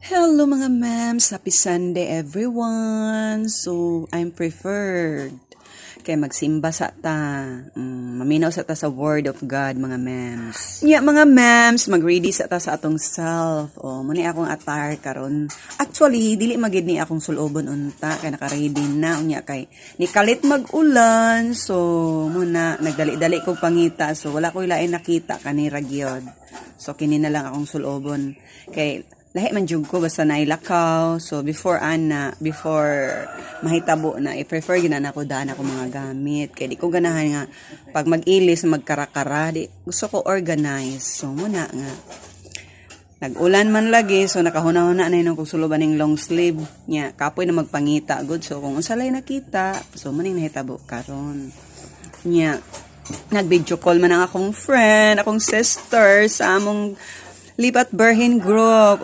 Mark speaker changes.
Speaker 1: Hello mga ma'ams, happy Sunday everyone. So, I'm preferred kay magsimba sa ta. Maminaw sa ta sa word of God mga ma'ams. Yeah, mga ma'ams, mag-ready sa ta sa atong self. Muni akong attire karon. Actually, dili magid ni akong sulobon unta kay naka-ready na unya kay ni kalit mag-ulan. So, muna nagdali-dali kog pangita. So, wala ko ilain nakita kanira gyud. So, kini na lang akong sulobon kay lahi man jud ko basta nailakaw. So before mahitabo na i-prefer gina na ko daan ako mga gamit kay di ko ganahan nga pag mag-ilis magkarakara, di gusto ko organize. So muna nga nag-ulan man lagi, so nakahuna-huna na yun kung suluban ng long sleeve nya kapoy na magpangita good. So kung unsalay nakita, so maning nahitabo karon nya nag-video call man ang akong friend, akong sister sa among Lipat Berhin Group.